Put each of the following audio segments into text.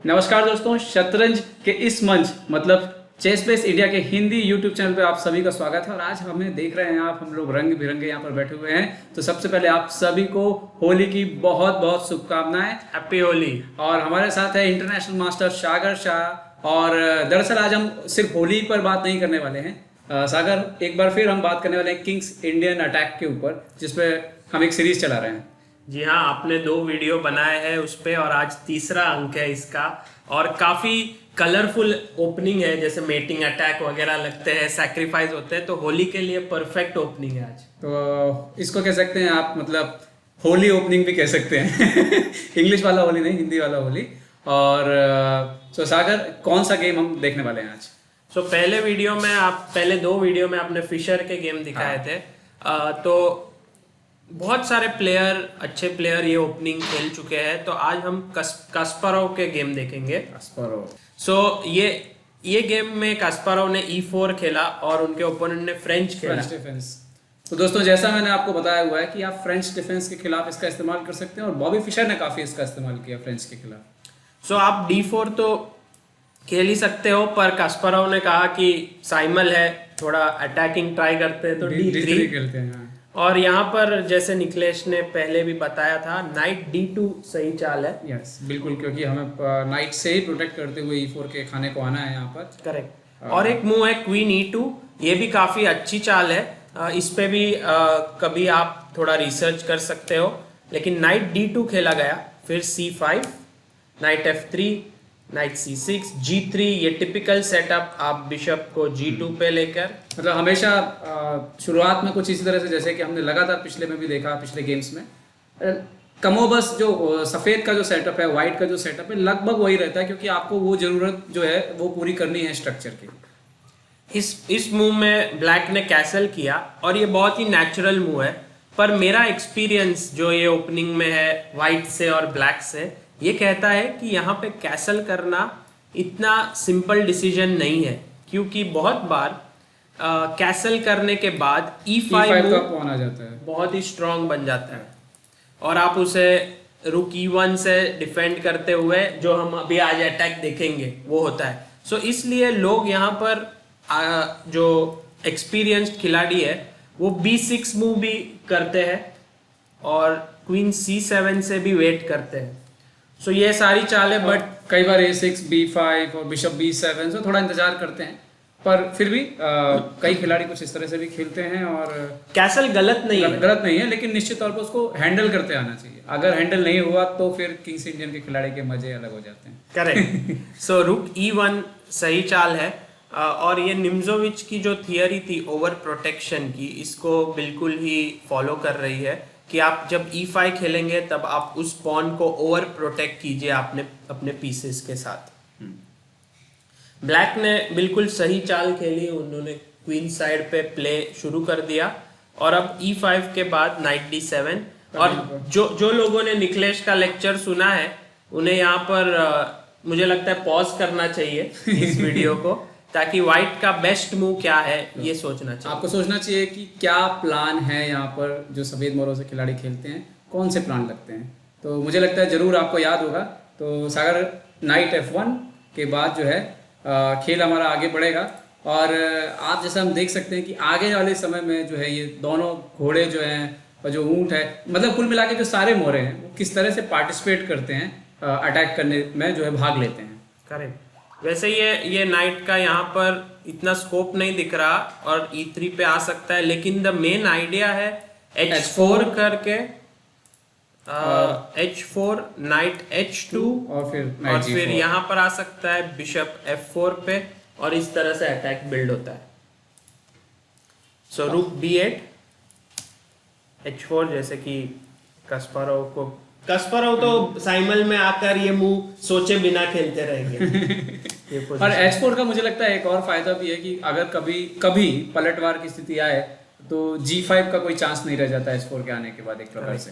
नमस्कार दोस्तों, शतरंज के इस मंच मतलब चेस बेस इंडिया के हिंदी यूट्यूब चैनल पे आप सभी का स्वागत है। और आज हमें देख रहे हैं आप, हम लोग रंग बिरंगे यहाँ पर बैठे हुए हैं। तो सबसे पहले आप सभी को होली की बहुत बहुत शुभकामनाएं। हैप्पी होली। और हमारे साथ है इंटरनेशनल मास्टर सागर शाह। और दरअसल आज हम सिर्फ होली पर बात नहीं करने वाले हैं। सागर, एक बार फिर हम बात करने वाले हैं किंग्स इंडियन अटैक के ऊपर, जिसपे हम एक सीरीज चला रहे हैं। जी हाँ, आपने 2 वीडियो बनाए हैं उस पे और आज तीसरा अंक है इसका। और काफी कलरफुल ओपनिंग है, जैसे मेटिंग अटैक वगैरह लगते हैं, सैक्रिफाइस होते हैं, तो होली के लिए परफेक्ट ओपनिंग है आज। तो इसको कह सकते हैं आप, मतलब होली ओपनिंग भी कह सकते हैं। इंग्लिश वाला होली नहीं, हिंदी वाला होली। और तो सागर, कौन सा गेम हम देखने वाले हैं आज? पहले 2 वीडियो में आपने फिशर के गेम दिखाए थे। तो बहुत सारे प्लेयर, अच्छे प्लेयर ये ओपनिंग खेल चुके हैं। तो आज हम कास्पारोव के गेम देखेंगे। कास्पारोव। ये गेम में कास्पारोव ने E4 खेला और उनके ओपोनेंट ने फ्रेंच खेला। French defence. तो दोस्तों, जैसा मैंने आपको बताया हुआ है कि आप फ्रेंच डिफेंस के खिलाफ इसका इस्तेमाल कर सकते हैं, और बॉबी फिशर ने काफी इसका इस्तेमाल किया फ्रेंच के खिलाफ। आप D4 तो खेल ही सकते हो, पर कास्पारोव ने कहा कि साइमल है, थोड़ा अटैकिंग ट्राई करते हैं, तो D3 खेलते हैं। और यहाँ पर जैसे निखिलेश ने पहले भी बताया था, नाइट D2 सही चाल है। यस, बिल्कुल, क्योंकि हमें नाइट से ही प्रोटेक्ट करते हुए E4 के खाने को आना है यहाँ पर। करेक्ट। और एक मूव है क्वीन E2, ये भी काफी अच्छी चाल है। इस पे भी कभी आप थोड़ा रिसर्च कर सकते हो। लेकिन नाइट D2 खेला गया, फिर C5, night F3, night C6, G3। ये टिपिकल सेटअप, आप बिशप को G2 पे लेकर, मतलब हमेशा शुरुआत में कुछ इसी तरह से, जैसे कि हमने लगातार पिछले में भी देखा, पिछले गेम्स में कमोबस जो सफेद का जो सेटअप है, व्हाइट का जो सेटअप है, लगभग वही रहता है, क्योंकि आपको वो जरूरत जो है वो पूरी करनी है स्ट्रक्चर की। इस मूव में ब्लैक ने कैसल किया और ये बहुत ही नेचुरल मूव है। पर मेरा एक्सपीरियंस जो ये ओपनिंग में है व्हाइट से और ब्लैक से, ये कहता है कि यहाँ पे कैसल करना इतना सिंपल डिसीजन नहीं है, क्योंकि बहुत बार कैसल करने के बाद E5 का पॉन आ जाता है, बहुत ही स्ट्रांग बन जाता है, और आप उसे रुक E1 से डिफेंड करते हुए, जो हम अभी आज अटैक देखेंगे, वो होता है। सो इसलिए लोग यहाँ पर जो एक्सपीरियंस्ड खिलाड़ी है वो B6 मूव भी करते हैं और क्वीन C7 से भी वेट करते हैं। सो ये सारी चालें, बट कई बार A6, B5 और बिशप B7 से थोड़ा इंतजार करते हैं, पर फिर भी कई खिलाड़ी कुछ इस तरह से भी खेलते हैं। और कैसल गलत नहीं है, लेकिन निश्चित तौर पर उसको हैंडल करते आना चाहिए। अगर हैंडल नहीं हुआ तो फिर किंग्स इंडियन के खिलाड़ी के मजे अलग हो जाते हैं। करेक्ट। सो रुक E1 सही चाल है। और ये निम्जोविच की जो थियरी थी ओवर प्रोटेक्शन की, इसको बिल्कुल ही फॉलो कर रही है कि आप जब E5 खेलेंगे तब आप उस पॉन को ओवर प्रोटेक्ट कीजिए आपने अपने पीसेस के साथ। ब्लैक ने बिल्कुल सही चाल खेली, उन्होंने क्वीन साइड पे प्ले शुरू कर दिया, और अब E5 के बाद नाइट D7। और जो लोगों ने निखिलेश का लेक्चर सुना है, उन्हें यहाँ पर मुझे लगता है पॉज करना चाहिए इस वीडियो को, ताकि व्हाइट का बेस्ट मूव क्या है ये सोचना चाहिए। आपको सोचना चाहिए कि क्या प्लान है यहाँ पर, जो सफेद मोरों से खिलाड़ी खेलते हैं कौन से प्लान लगते हैं। तो मुझे लगता है जरूर आपको याद होगा। तो सागर, नाइट F1 के बाद जो है खेल हमारा आगे बढ़ेगा। और आप जैसा हम देख सकते हैं कि आगे वाले समय में जो है ये दोनों घोड़े जो हैं और जो ऊंट है, मतलब कुल मिला के जो सारे मोरे हैं, वो किस तरह से पार्टिसिपेट करते हैं, अटैक करने में जो है भाग लेते हैं। करेक्ट। वैसे ये नाइट का यहाँ पर इतना स्कोप नहीं दिख रहा और E3 पे आ सकता है, लेकिन द मेन आइडिया है H4 करके, H4, नाइट H2 और फिर यहाँ पर आ सकता है बिशप F4 पे, और इस तरह से अटैक बिल्ड होता है। सो रुक B8, H4, जैसे कि कास्पारोव तो साइमल में आकर ये मूव सोचे बिना खेलते रहेंगे। पर H4 का मुझे लगता है एक और फायदा भी है कि अगर कभी पलटवार की स्थिति आए तो G5 का कोई चांस नहीं रह जाता H4 के आने के बाद, एक प्रकार से।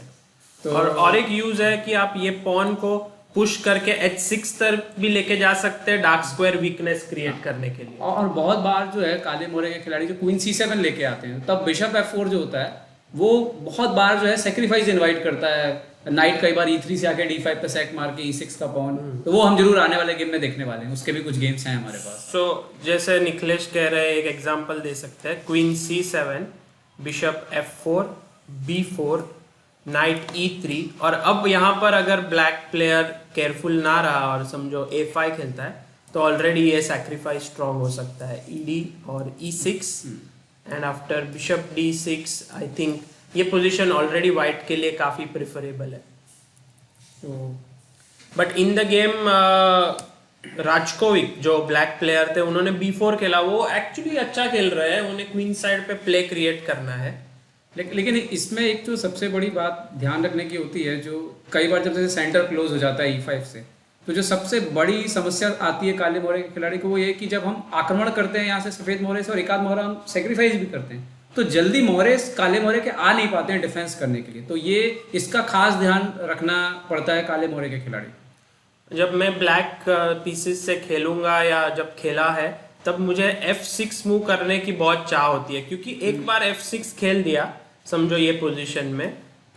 तो और एक यूज है कि आप ये पॉन को पुश करके H6 तक भी लेके जा सकते हैं, डार्क स्क्वायर वीकनेस क्रिएट करने के लिए। और बहुत बार जो है काले मोरे के खिलाड़ी जो क्वीन C7 लेके आते हैं, तब बिशप F4 जो होता है वो बहुत बार जो है सेक्रीफाइस इनवाइट करता है नाइट कई बार E3 से आके D5 पे सेक मार के E6 का पॉन, तो वो हम जरूर आने वाले गेम में देखने वाले हैं, उसके भी कुछ गेम्स हैं हमारे पास। सो जैसे निखिलेश कह रहे हैं, एक एग्जांपल दे सकते हैं, queen C7, bishop F4, B4, night E3, और अब यहाँ पर अगर ब्लैक प्लेयर केयरफुल ना रहा और समझो A5 खेलता है तो ऑलरेडी ये सैक्रिफाइस स्ट्रॉन्ग हो सकता है, ED और E6 and after bishop D6 I think ये पोजीशन ऑलरेडी वाइट के लिए काफ़ी प्रिफरेबल है। बट इन द गेम राजकोविक जो ब्लैक प्लेयर थे उन्होंने B4 खेला, वो एक्चुअली अच्छा खेल रहे हैं, उन्हें क्वीन साइड पे प्ले क्रिएट करना है। लेकिन इसमें एक जो सबसे बड़ी बात ध्यान रखने की होती है, जो कई बार जब जैसे सेंटर क्लोज हो जाता है E5 से, तो जो सबसे बड़ी समस्या आती है काले मोहरे के खिलाड़ी को, वो ये कि जब हम आक्रमण करते हैं यहाँ से सफ़ेद मोहरे से और एक आध मोहरा हम सेक्रीफाइस भी करते हैं, तो जल्दी मोहरे काले मोहरे के आ नहीं पाते हैं डिफेंस करने के लिए। तो ये इसका खास ध्यान रखना पड़ता है काले मोहरे के खिलाड़ी। जब मैं ब्लैक पीसेस से खेलूंगा या जब खेला है तब मुझे F6 मूव करने की बहुत चाह होती है, क्योंकि एक बार F6 खेल दिया समझो ये पोजीशन में,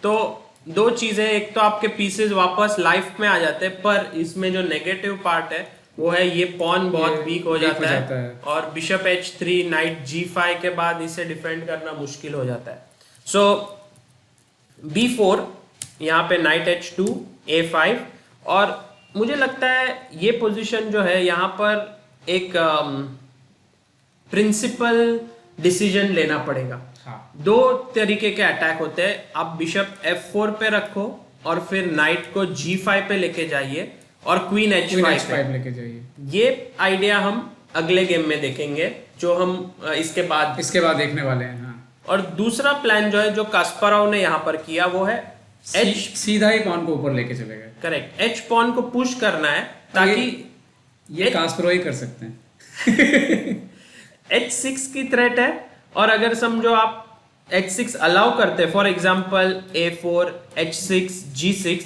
तो दो चीजें, एक तो आपके पीसेस वापस लाइफ में आ जाते हैं, पर इसमें जो नेगेटिव पार्ट है वो है ये पॉन बहुत वीक हो जाता है और बिशप H3 नाइट G5 के बाद इसे डिफेंड करना मुश्किल हो जाता है। सो B4, यहाँ पे नाइट H2 A5, और मुझे लगता है ये पोजीशन जो है यहाँ पर एक प्रिंसिपल डिसीजन लेना पड़ेगा। हाँ। दो तरीके के अटैक होते हैं, आप बिशप F4 पे रखो और फिर नाइट को G5 पे लेके जाइए और क्वीन H5 पे लेके जाइए। ये आइडिया हम अगले गेम में देखेंगे, जो हम इसके बाद देखने वाले हैं। हाँ। और दूसरा प्लान जो है जो कास्पारोव ने यहाँ पर किया वो है सीधा ही पॉन को ऊपर लेके चले गए। करेक्ट, H पॉन को पुश करना है ताकि ये कास्पारोव ही कर सकते हैं। H6 की थ्रेट है, और अगर समझो आप H6 अलाउ करते, for example A4 H6 G6,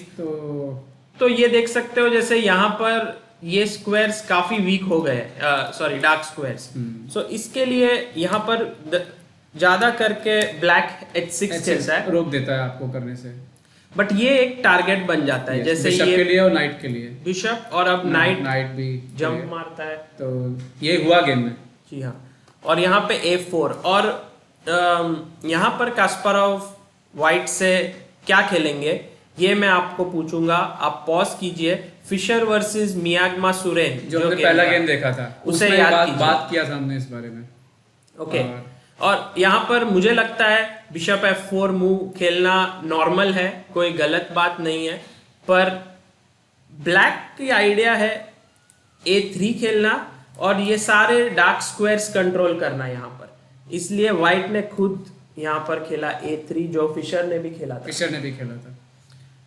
तो ये देख सकते हो जैसे यहाँ पर ये स्क्वायर्स काफी वीक हो गए, सॉरी डार्क स्क्वायर्स। सो इसके लिए यहाँ पर ज्यादा करके ब्लैक H6 खेलता है, रोक देता है आपको करने से, बट ये एक टारगेट बन जाता है। जैसे बिशप ये के लिए और नाइट के लिए, बिशप और अब नाइट भी जंप मारता है, तो ये हुआ गेम में। जी हाँ, और यहाँ पे A4, और यहाँ पर कास्पारोव व्हाइट से क्या खेलेंगे ये मैं आपको पूछूंगा, आप पॉज कीजिए। फिशर वर्सेस मियाग्मा सुरेन जो हमने पहला गेम देखा था, उसे याद बात किया था हमने इस बारे में। ओके, और यहाँ पर मुझे लगता है बिशप F4 मूव खेलना नॉर्मल है, कोई गलत बात नहीं है, पर ब्लैक की आइडिया है A3 खेलना और ये सारे डार्क स्क्वायर्स कंट्रोल करना यहाँ पर, इसलिए व्हाइट ने खुद यहाँ पर खेला A3, जो फिशर ने भी खेला था।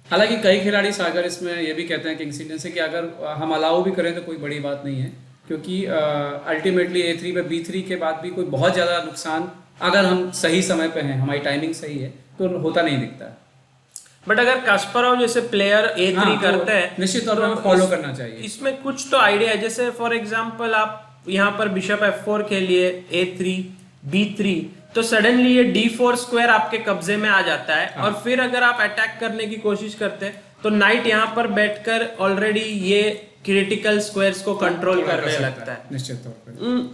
हालांकि कई खिलाड़ी सागर इसमें ये भी कहते हैं किंग्स इंडियन से कि अगर हम अलाउ भी करें तो कोई बड़ी बात नहीं है, क्योंकि अल्टीमेटली A3 पे B3 के बाद भी कोई बहुत ज़्यादा नुकसान, अगर हम सही समय पे हैं, हमारी टाइमिंग सही है, तो होता नहीं दिखता। बट अगर कास्पारोव जैसे प्लेयर A3 करते हैं, निश्चित तौर पर फॉलो करना चाहिए। इसमें कुछ तो आइडिया है, जैसे फॉर एग्जांपल आप यहाँ पर बिशप F4 खेलिए, A3 B3, तो सडनली ये D4 स्क्वायर आपके कब्जे में आ जाता है। और फिर अगर आप अटैक करने की कोशिश करते हैं तो नाइट यहाँ पर बैठकर ऑलरेडी ये क्रिटिकल स्क्वायर्स को कंट्रोल करने लगता है, निश्चित तौर पर।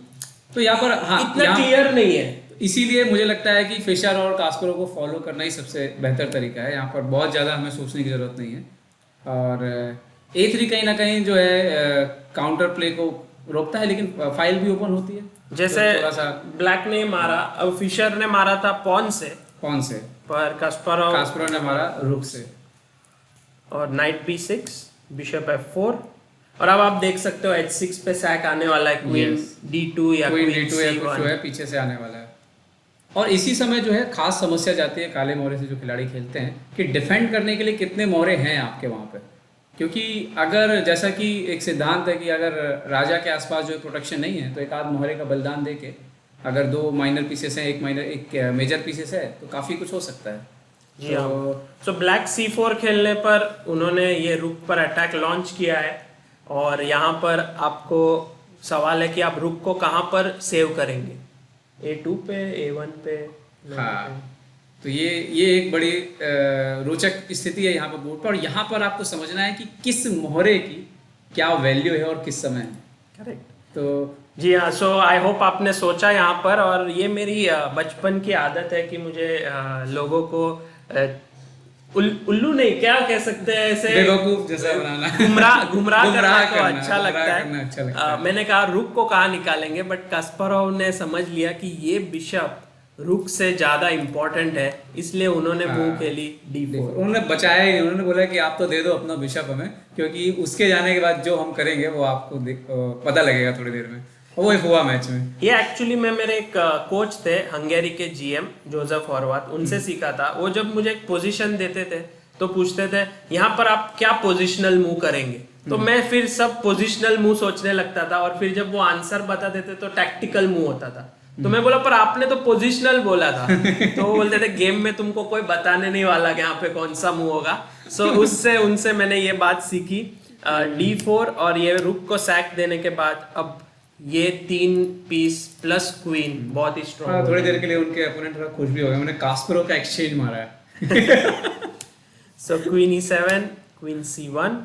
तो यहाँ पर इतना क्लियर नहीं है, इसीलिए मुझे लगता है कि फिशर और कास्पारोव को फॉलो करना ही सबसे बेहतर तरीका है। यहाँ पर बहुत ज़्यादा हमें सोचने की ज़रूरत नहीं है। और A3 कहीं ना कहीं जो है काउंटर प्ले को रोकता है, लेकिन फाइल भी ओपन होती है। जैसे तो ब्लैक ने मारा, अब फिशर ने मारा था पॉन से, पर कास्पारोव ने मारा रुक से, और नाइट B6 बिशप F4, और अब आप देख सकते हो H6 पे सैक आने वाला है, क्वीन D2 या क्वीन C1 जो है पीछे से आने वाला है। और इसी समय जो है खास समस्या जाती है काले मोहरे से जो खिलाड़ी खेलते हैं कि डिफेंड करने के लिए कितने मोहरे हैं आपके वहाँ पे, क्योंकि अगर जैसा कि एक सिद्धांत है कि अगर राजा के आसपास जो प्रोटेक्शन नहीं है तो एक आध मोहरे का बलिदान दे के, अगर दो माइनर पीसेस हैं, एक मेजर पीसेस है, तो काफ़ी कुछ हो सकता है। जी हाँ। तो ब्लैक C4 खेलने पर उन्होंने ये रुक पर अटैक लॉन्च किया है, और यहाँ पर आपको सवाल है कि आप रुक को कहाँ पर सेव करेंगे, A2 पे, A1 पे? हाँ, तो ये एक बड़ी रोचक स्थिति है यहाँ पर बोर्ड पर, और यहाँ पर आपको समझना है कि किस मोहरे की क्या वैल्यू है और किस समय है। करेक्ट। तो जी हाँ, सो आई होप आपने सोचा यहाँ पर, और ये मेरी बचपन की आदत है कि मुझे लोगों को उल्लू नहीं, क्या कह सकते हैं, ऐसे बेवकूफ जैसा बनाना, गुमराह गुमराह करना को करना, अच्छा गुमराह लगता करना अच्छा लगता है। है। मैंने कहा रुक को कहाँ निकालेंगे, बट कास्परोव ने समझ लिया कि ये बिशप रुक से ज्यादा इम्पोर्टेंट है, इसलिए उन्होंने मूव हाँ। खेली D4। उन्होंने बचाया ही नहीं, उन्होंने बोला कि आप तो दे दो अपना बिशप हमें, क्योंकि उसके जाने के बाद जो हम करेंगे वो आपको पता लगेगा थोड़ी देर में, और वो हुआ मैच में। ये एक्चुअली मैं, मेरे एक कोच थे हंगेरी के जीएम जोसेफ हॉर्वाथ, उनसे सीखा था। वो जब मुझे एक पोजीशन देते थे तो पूछते थे यहाँ पर आप क्या पोजीशनल मूव करेंगे, तो मैं फिर सब पोजीशनल मूव सोचने लगता था, और फिर जब वो आंसर बता देते तो टैक्टिकल मूव होता था। तो मैं बोला पर आपने तो पोजीशनल बोला था। तो वो बोलते थे गेम में तुमको कोई बताने नहीं वाला कि यहाँ पे कौन सा मूव होगा। सो उससे उनसे मैंने ये बात सीखी। D4 और ये रुक को सैक देने के बाद अब ये 3 पीस प्लस क्वीन बहुत ही स्ट्रॉन्ग। थोड़ी देर के लिए उनके अपोनेंट थोड़ा खुश भी हो गए, उन्होंने कास्परोव का एक्सचेंज मारा है। सो queen E7, queen C1,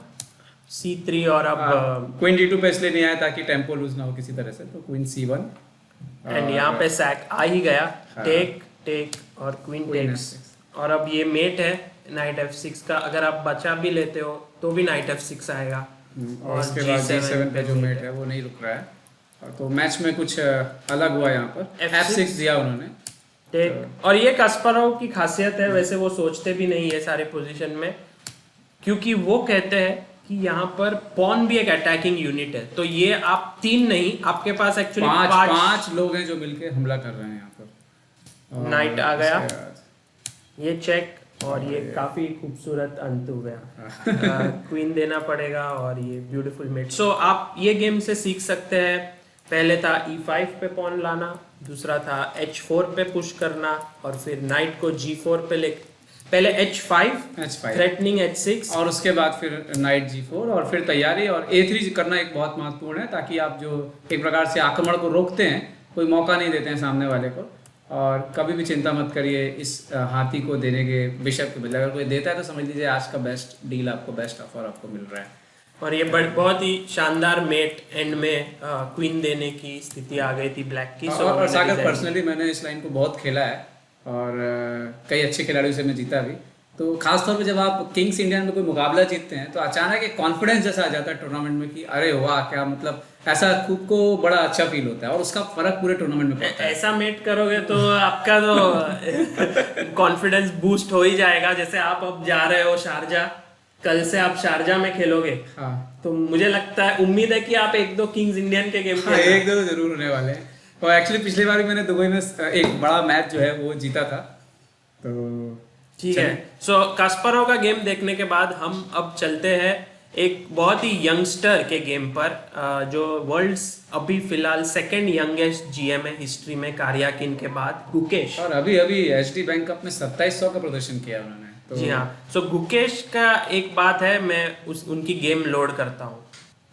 C3, और अब क्वीन D2 पे इसलिए नहीं आया ताकि टेम्पो लूज ना हो किसी तरह से, तो क्वीन C1 एंड यहाँ पे सैक आ ही गया। हाँ। टेक टेक और क्वीन Queen टेक्स, F6। और अब ये मेट है नाइट F6 का। अगर आप बचा भी लेते हो तो भी नाइट F6 आएगा, और उसके बाद G7 पे जो mate मेट है वो नहीं रुक रहा है। तो मैच में कुछ अलग हुआ यहाँ पर, F6 F6 दिया उन्होंने। टेक। और ये कास्परोव की खासियत है, वैसे वो सोचते भी नहीं है सारे पोजीशन में, क्योंकि वो कहते हैं कि यहाँ पर पॉन भी एक अटैकिंग यूनिट है। तो ये आप 3 नहीं, आपके पास एक्चुअली पांच लोग हैं जो मिलके हमला कर रहे हैं यहाँ पर। नाइट आ गया, ये चेक, और ये काफी खूबसूरत अंत हो गया। क्वीन देना पड़ेगा, और ये ब्यूटीफुल मेट। सो आप ये गेम से सीख सकते हैं, पहले था E5 पे पॉन लाना, दूसरा था H4 पे पुश करना, और फिर नाइट को G4 पे ले, पहले H5 थ्रेटनिंग H6, और उसके बाद फिर नाइट G4, और फिर तैयारी, और A3 करना एक बहुत महत्वपूर्ण है, ताकि आप जो एक प्रकार से आक्रमण को रोकते हैं, कोई मौका नहीं देते हैं सामने वाले को। और कभी भी चिंता मत करिए इस हाथी को देने के बिशप के बदले, अगर कोई देता है तो समझ लीजिए आज का बेस्ट डील आपको, बेस्ट ऑफर आपको मिल रहा है। और ये बहुत ही शानदार मेट एंड में क्वीन देने की स्थिति आ गई थी ब्लैक की। और सागर पर्सनली मैंने इस लाइन को बहुत खेला है, और कई अच्छे खिलाड़ियों से मैं जीता भी। तो खासतौर पे जब आप किंग्स इंडियन में कोई मुकाबला जीतते हैं तो अचानक एक कॉन्फिडेंस जैसा आ जाता है टूर्नामेंट में कि अरे वाह क्या, मतलब ऐसा खुद को बड़ा अच्छा फील होता है, और उसका फर्क पूरे टूर्नामेंट में पड़ता है। ऐसा मेट करोगे तो आपका तो कॉन्फिडेंस बूस्ट हो ही जाएगा। जैसे आप अब जा रहे हो शारजा, कल से आप शारजा में खेलोगे, हाँ, तो मुझे लगता है, उम्मीद है कि आप 1-2 किंग्स इंडियन के गेम हाँ, एक दो जरूर होने वाले हैं। और एक्चुअली पिछली बार भी मैंने दुबई में एक बड़ा मैच जो है वो जीता था। तो ठीक है। सो कास्परोव का गेम देखने के बाद हम अब चलते हैं एक बहुत ही यंगस्टर के गेम पर, जो वर्ल्ड्स अभी फिलहाल सेकंड यंगेस्ट जीएम है हिस्ट्री में कार्याकिन के बाद, गुकेश। और अभी एचडी बैंक कप में 2700 का प्रदर्शन किया उन्होंने। तो जी हाँ। सो गुकेश का एक बात है, मैं उनकी गेम लोड करता हूँ।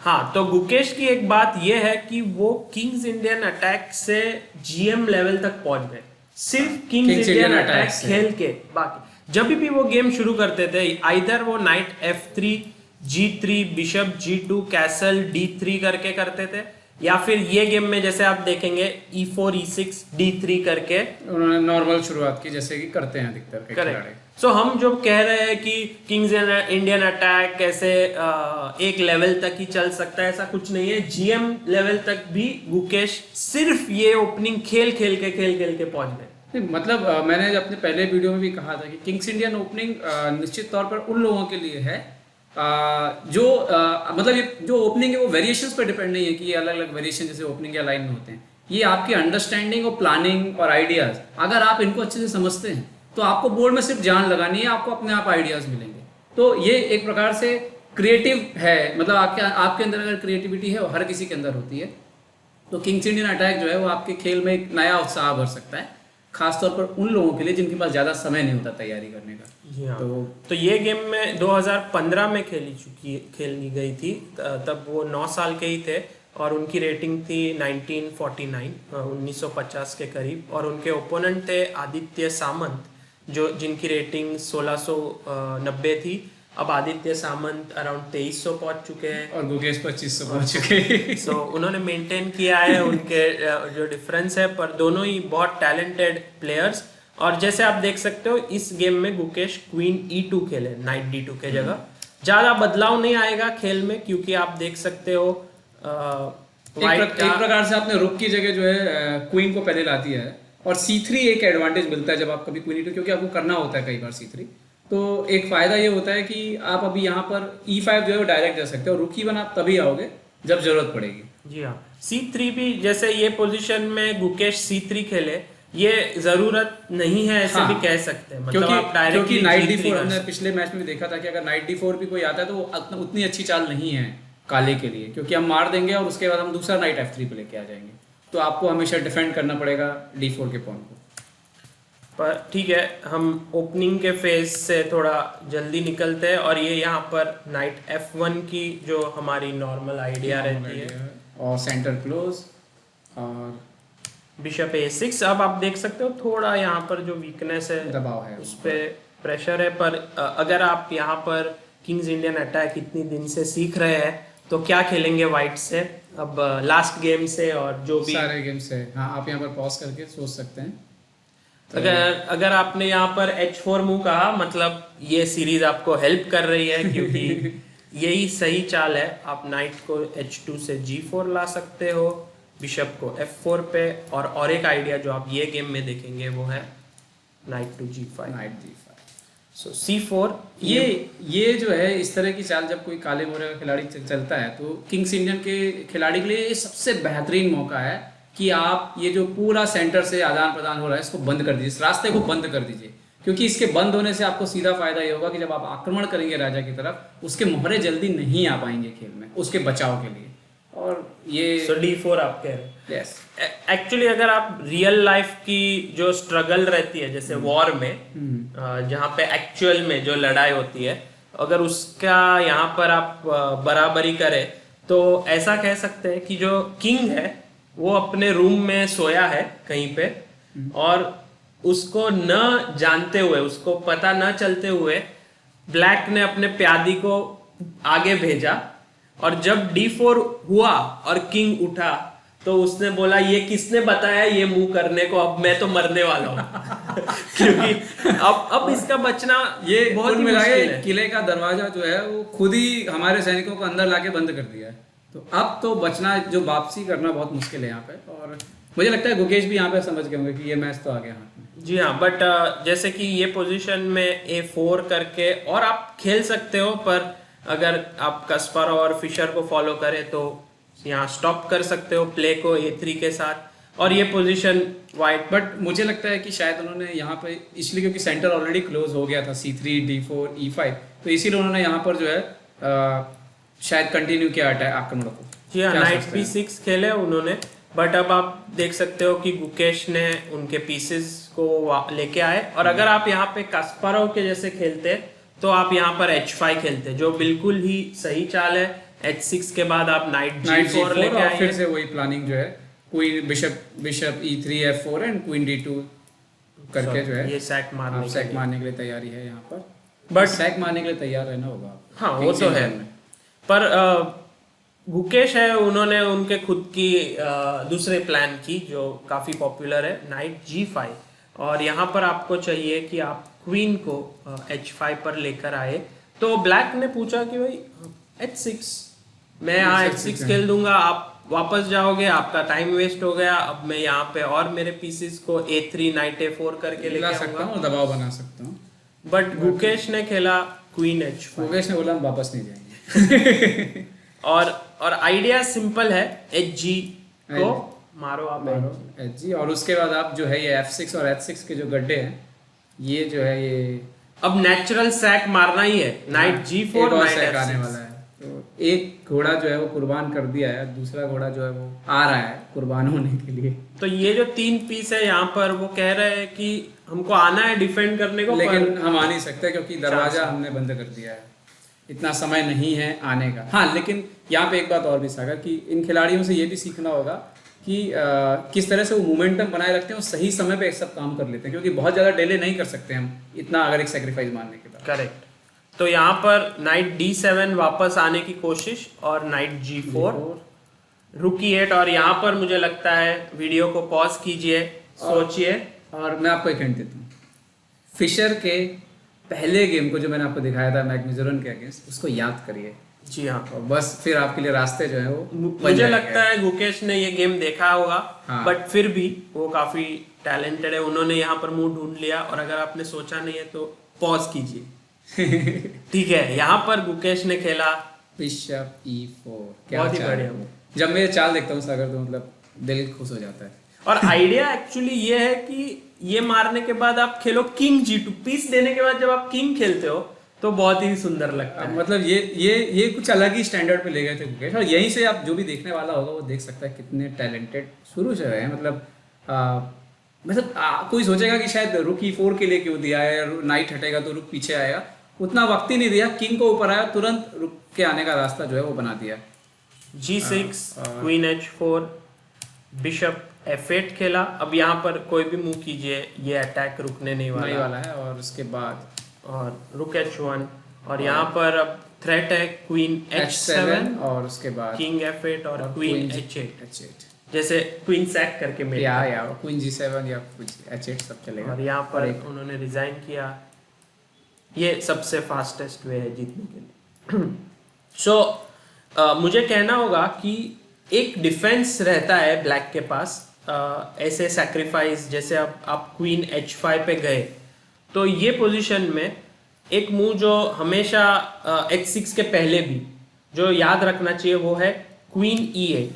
हाँ, तो गुकेश की एक बात ये है कि वो किंग्स इंडियन अटैक से जीएम लेवल तक पहुंच गए, सिर्फ किंग्स इंडियन अटैक खेल के। बाकी जब भी वो गेम शुरू करते थे, आइदर वो night F3, G3, bishop G2, castle D3 करके करते थे, या फिर ये गेम में जैसे आप देखेंगे E4, E6, D3 करके उन्होंने नॉर्मल शुरुआत की, जैसे कि करते हैं अधिकतर के खिलाड़ी। सो हम जो कह रहे हैं कि किंग्स इंडियन अटैक कैसे एक लेवल तक ही चल सकता है, ऐसा कुछ नहीं है। जीएम लेवल तक भी गुकेश सिर्फ ये ओपनिंग खेल खेल के पहुंच गए। मतलब मैंने अपने पहले वीडियो में भी कहा था कि किंग्स इंडियन ओपनिंग निश्चित तौर पर उन लोगों के लिए है जो मतलब ये जो ओपनिंग है वो वेरिएशंस पर डिपेंड नहीं है कि ये अलग अलग वेरिएशन जैसे ओपनिंग या लाइन में होते हैं। ये आपकी अंडरस्टैंडिंग और प्लानिंग और आइडियाज, अगर आप इनको अच्छे से समझते हैं तो आपको बोर्ड में सिर्फ जान लगानी है, आपको अपने आप आइडियाज मिलेंगे। तो ये एक प्रकार से क्रिएटिव है, मतलब आपके अंदर अगर क्रिएटिविटी है वो हर किसी के अंदर होती है, तो किंग्स इंडियन अटैक जो है वो आपके खेल में एक नया उत्साह भर सकता है, खासतौर पर उन लोगों के लिए जिनके पास ज़्यादा समय नहीं होता तैयारी करने का। जी हाँ। तो ये गेम में 2015 में खेली गई थी, तब वो 9 साल के ही थे, और उनकी रेटिंग थी 1949, 1950 के करीब, और उनके ओपोनेंट थे आदित्य सामंत, जो जिनकी रेटिंग 1690 थी, अब आदित्य सामंत अराउंड 2300 पहुंच चुके हैं और गुकेश 2500 पहुंच चुके हैं। सो उन्होंने मेंटेन किया है उनके जो डिफरेंस है, पर दोनों ही बहुत टैलेंटेड प्लेयर्स। और जैसे आप देख सकते हो इस गेम में गुकेश क्वीन E2 खेले नाइट D2 के जगह। ज़्यादा बदलाव नहीं आएगा खेल में, क्योंकि आप देख सकते हो एक प्रकार से आपने रुक की जगह जो है क्वीन को पहले लाती है, और C3 एक एडवांटेज मिलता है जब आप कभी क्वीन E2, क्योंकि आपको करना होता है कई बार C3, तो एक फायदा ये होता है कि आप अभी यहाँ पर E5 जो है वो डायरेक्ट जा सकते हो, और रुक E1 आप तभी आओगे जब जरूरत पड़ेगी। जी हाँ, C3 भी जैसे ये पोजीशन में गुकेश C3 खेले, ये जरूरत नहीं है ऐसे भी कह सकते हैं, मतलब आप क्योंकि नाइट D4 हमने पिछले मैच में भी देखा था कि अगर नाइट D4 भी कोई आता है तो वो उतनी अच्छी चाल नहीं है काले के लिए, क्योंकि हम मार देंगे और उसके बाद हम दूसरा नाइट F3 पे लेके आ जाएंगे, तो आपको हमेशा डिफेंड करना पड़ेगा D4 के पॉन को। पर ठीक है, हम ओपनिंग के फेज से थोड़ा जल्दी निकलते हैं, और ये यहाँ पर नाइट F1 की जो हमारी नॉर्मल आइडिया रहती है, और सेंटर क्लोज और बिशप A6। अब आप देख सकते हो थोड़ा यहाँ पर जो वीकनेस है, दबाव है, उस पर प्रेशर है। पर अगर आप यहाँ पर किंग्स इंडियन अटैक इतनी दिन से सीख रहे हैं तो क्या खेलेंगे वाइट से अब लास्ट गेम से, और जो भी सारे गेम से। हाँ, आप यहाँ पर पॉज करके सोच सकते हैं। अगर आपने यहाँ पर H4 मूव कहा, मतलब ये सीरीज आपको हेल्प कर रही है, क्योंकि यही सही चाल है। आप नाइट को H2 से G4 ला सकते हो, बिशप को F4 पे, और एक आइडिया जो आप ये गेम में देखेंगे वो है night to G5। Night G5 so C4। ये जो है इस तरह की चाल जब कोई काले मोरे का खिलाड़ी चलता है तो किंग्स इंडियन के खिलाड़ी के लिए ये सबसे बेहतरीन मौका है कि आप ये जो पूरा सेंटर से आदान प्रदान हो रहा है इसको बंद कर दीजिए, इस रास्ते को बंद कर दीजिए, क्योंकि इसके बंद होने से आपको सीधा फायदा ये होगा कि जब आप आक्रमण करेंगे राजा की तरफ, उसके मोहरे जल्दी नहीं आ पाएंगे खेल में उसके बचाव के लिए। और ये D4 आप कह रहे हैं। यस, एक्चुअली अगर आप रियल लाइफ की जो स्ट्रगल रहती है, जैसे वॉर में जहाँ पे एक्चुअल में जो लड़ाई होती है, अगर उसका यहाँ पर आप बराबरी करें तो ऐसा कह सकते हैं कि जो किंग है वो अपने रूम में सोया है कहीं पे, और उसको न जानते हुए, उसको पता न चलते हुए ब्लैक ने अपने प्यादी को आगे भेजा, और जब D4 हुआ और किंग उठा तो उसने बोला ये किसने बताया ये मूव करने को, अब मैं तो मरने वाला हूँ। क्योंकि अब इसका बचना ये बहुत कुल ही मिला मुश्किल के है। किले का दरवाजा जो है वो खुद ही हमारे सैनिकों को अंदर लाके बंद कर दिया है, तो अब तो बचना, जो वापसी करना बहुत मुश्किल है यहाँ पे। और मुझे लगता है गुकेश भी यहाँ पे समझ गए होंगे कि ये मैच तो आ गया हाथ में। जी हाँ, बट जैसे कि ये पोजीशन में A4 करके और आप खेल सकते हो, पर अगर आप कस्पारोव और फिशर को फॉलो करें तो यहाँ स्टॉप कर सकते हो प्ले को A3 के साथ, और ये पोजीशन वाइट। बट मुझे लगता है कि शायद उन्होंने यहाँ पे इसलिए क्योंकि सेंटर ऑलरेडी क्लोज हो गया था C3 D4 E5, तो इसीलिए उन्होंने यहाँ पर जो है शायद कंटिन्यू किया अटैक आक्रमण को। जी हाँ, नाइट B6 खेले उन्होंने, बट अब आप देख सकते हो कि गुकेश ने उनके पीसेस को लेके आए, और अगर आप यहाँ पे कस्पारोव के जैसे खेलते तो आप यहाँ पर H5 खेलते, जो बिल्कुल ही सही चाल है। H6 के बाद आप नाइट G4 लेके आए, फिर से वही प्लानिंग जो है queen bishop E3 F4 and queen D2 करके जो है ये सैक मारने के लिए तैयारी है यहाँ पर। बट सैक मारने के लिए तैयार रहना होगा। हाँ, वो तो है, पर गुकेश है, उन्होंने उनके खुद की दूसरे प्लान की जो काफी पॉपुलर है, नाइट G5, और यहाँ पर आपको चाहिए कि आप क्वीन को H5 पर लेकर आए। तो ब्लैक ने पूछा कि भाई H6, मैं यहाँ H6 खेल दूंगा, आप वापस जाओगे, आपका टाइम वेस्ट हो गया, अब मैं यहाँ पे और मेरे पीसेस को A3 नाइट A4 करके लेके सकता हूँ, दबाव बना सकता हूँ। बट गुकेश ने खेला क्वीन H5। गुकेश ने बोला हम वापस नहीं जाएंगे। और आइडिया सिंपल है, HG को मारो आप, HG, और उसके बाद आप जो है ये F6 और H6 के जो गड्ढे हैं, ये जो है ये अब नेचुरल सैक मारना ही है। नाइट G4 नाइट आने वाला है, तो एक घोड़ा जो है वो कुर्बान कर दिया है, दूसरा घोड़ा जो है वो आ रहा है कुर्बान होने के लिए। तो ये जो 3 पीस है यहाँ पर, वो कह रहे हैं कि हमको आना है डिफेंड करने को, लेकिन हम आ नहीं सकते क्योंकि दरवाजा हमने बंद कर दिया है, इतना समय नहीं है आने का। हाँ, लेकिन यहाँ पे एक बात और भी सागर कि इन खिलाड़ियों से ये भी सीखना होगा कि किस तरह से वो मोमेंटम बनाए रखते हैं और सही समय पे सब काम कर लेते हैं, क्योंकि बहुत ज़्यादा डिले नहीं कर सकते हम इतना अगर एक सेक्रीफाइस मानने के बाद। करेक्ट। तो यहाँ पर नाइट D7 वापस आने की कोशिश और नाइट G4, रुक E8। और यहाँ पर मुझे लगता है वीडियो को पॉज कीजिए, सोचिए। और मैं आपको एक हिंट देता हूँ, फिशर के पहले गेम को जो मैंने आपको दिखाया था मैग्निजरन के अगेंस्ट, उसको याद करिए। जी हाँ। और बस फिर आपके लिए रास्ते जो है वो बन मुझे जाएंगे। लगता है गुकेश ने ये गेम देखा होगा, हाँ। बट फिर भी वो काफी टैलेंटेड है, उन्होंने यहाँ पर मुंह ढूंढ लिया। और अगर आपने सोचा नहीं है तो पॉज कीजिए। ठीक है, यहाँ पर गुकेश ने खेला बिशप E4। बहुत ही बढ़िया। जब मैं ये चाल देखता हूँ सागर तो मतलब दिल खुश हो जाता है। और आइडिया एक्चुअली ये है कि ये मारने के बाद आप खेलो किंग G2, पीस देने के बाद जब आप किंग खेलते हो तो बहुत ही सुंदर लगता है। मतलब ये कुछ अलग ही स्टैंडर्ड पे ले गए थे गुकेश, और यहीं से आप जो भी देखने वाला होगा वो देख सकता है कितने टैलेंटेड शुरू से रहे हैं। मतलब कोई सोचेगा कि शायद रुक E4 के लिए क्यों दिया है, नाइट हटेगा तो रुक पीछे आएगा, उतना वक्त ही नहीं दिया, किंग को ऊपर आया, तुरंत रुक के आने का रास्ता जो है वो बना दिया। G6, queen H4, bishop F8 खेला। अब यहाँ पर कोई भी मूव कीजिए ये अटैक रुकने नहीं वाला है। और उसके बाद और रुक H1, और यहाँ पर अब थ्रेट है क्वीन H7 और उसके बाद किंग F8 और क्वीन H8, H8 जैसे क्वीन सैक करके मेरे या क्वीन G7 या H8 सब चलेगा। और यहाँ पर उन्होंने रिजाइन किया। ये सबसे फास्टेस्ट वे है जीतने के लिए। सो मुझे कहना होगा कि एक डिफेंस रहता है ब्लैक के पास, ऐसे सैक्रिफाइस जैसे अब आप क्वीन H5 पे गए तो ये पोजीशन में एक मूव जो हमेशा H6 के पहले भी जो याद रखना चाहिए वो है क्वीन E8,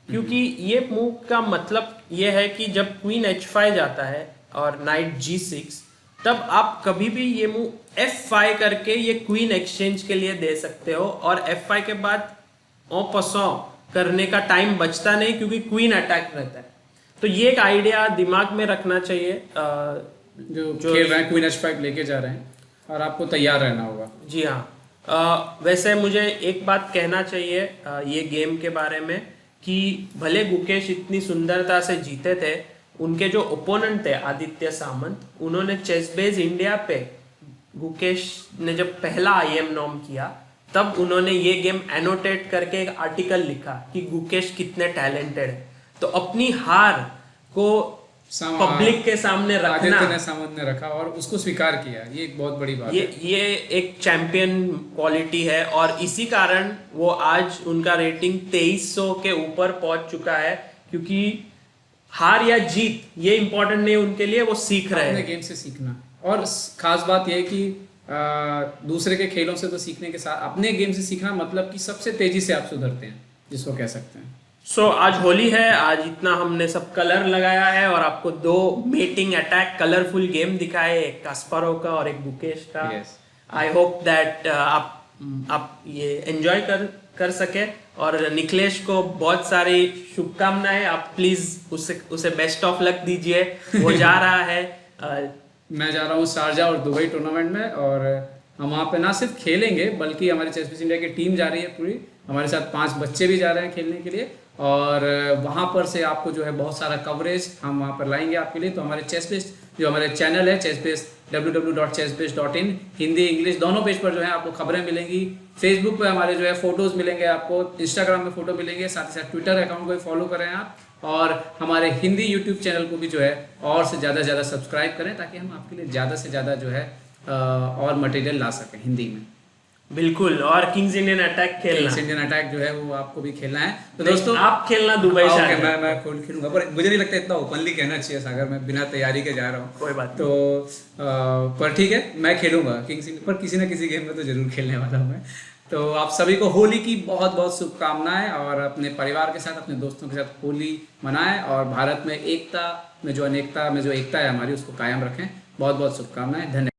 क्योंकि ये मूव का मतलब ये है कि जब क्वीन H5 जाता है और नाइट G6, तब आप कभी भी ये मूव F5 करके ये क्वीन एक्सचेंज के लिए दे सकते हो, और F5 के बाद en passant करने का टाइम बचता नहीं क्योंकि क्वीन अटैक रहता है। तो ये एक आइडिया दिमाग में रखना चाहिए। जो खेल रहे हैं क्वीन H5 लेके जा रहे हैं, और आपको तैयार रहना होगा। जी हाँ। वैसे मुझे एक बात कहना चाहिए ये गेम के बारे में कि भले गुकेश इतनी सुंदरता से जीते थे, उनके जो ओपोनेंट थे आदित्य सामंत, उन्होंने चेसबेज इंडिया पे गुकेश ने जब पहला IM नॉम किया तब उन्होंने ये गेम एनोटेट करके एक आर्टिकल लिखा कि गुकेश कितने टैलेंटेड है। तो अपनी हार को पब्लिक के सामने रखना, आदित्य ने सामंत ने रखा और उसको स्वीकार किया, ये एक बहुत बड़ी बात है। ये एक चैंपियन क्वालिटी है, और इसी कारण वो आज उनका रेटिंग 2300 के ऊपर पहुंच चुका है, क्योंकि हार या जीत ये इंपॉर्टेंट नहीं उनके लिए, वो सीख रहे हैं गेम से सीखना। और खास बात यह है कि दूसरे के खेलों से तो सीखने के साथ अपने गेम से सीखना, मतलब कि सबसे तेजी से आप सुधरते हैं, जिसको कह सकते हैं। आज होली है, आज इतना हमने सब कलर लगाया है और आपको 2 मेटिंग अटैक कलरफुल गेम दिखाए, एक कास्पारोव का और एक गुकेश का। आई होप दैट आप ये एंजॉय कर सके, और निखिलेश को बहुत सारी शुभकामनाएं। आप प्लीज उसे बेस्ट ऑफ लक दीजिए। वो जा रहा है, मैं जा रहा हूँ शारजा और दुबई टूर्नामेंट में, और हम वहाँ पे ना सिर्फ खेलेंगे बल्कि हमारी चेसपीस इंडिया की टीम जा रही है पूरी, हमारे साथ 5 बच्चे भी जा रहे हैं खेलने के लिए, और वहाँ पर से आपको जो है बहुत सारा कवरेज हम वहाँ पर लाएंगे आपके लिए। तो हमारे चेसबेस जो हमारे चैनल है चेसबेस www.chessbase.in, हिंदी इंग्लिश दोनों पेज पर जो है आपको खबरें मिलेंगी। फेसबुक पे हमारे जो है फोटोज़ मिलेंगे आपको, इंस्टाग्राम में फोटो मिलेंगे, साथ ही साथ ट्विटर अकाउंट को भी फॉलो करें आप, और हमारे हिंदी यूट्यूब चैनल को भी जो है और से ज़्यादा सब्सक्राइब करें, ताकि हम आपके लिए ज़्यादा से ज़्यादा जो है और मटेरियल ला सकें हिंदी में। बिल्कुल। और किंग्स इंडियन अटैक खेलना, किंग्स इंडियन अटैक जो है वो आपको भी खेलना है। तो दोस्तों आप खेलना दुबई से। मैं खुद खेलूंगा, पर मुझे नहीं लगता इतना ओपनली कहना चाहिए सागर, मैं बिना तैयारी के जा रहा हूँ। कोई बात तो पर ठीक है, मैं खेलूंगा किंग्स इंडियन, पर किसी ना किसी गेम में तो जरूर खेलने वाला हूँ मैं। तो आप सभी को होली की बहुत बहुत शुभकामनाएं, और अपने परिवार के साथ अपने दोस्तों के साथ होली मनाएं, और भारत में एकता में जो अनेकता में जो एकता है हमारी उसको कायम रखें। बहुत बहुत शुभकामनाएं। धन्यवाद।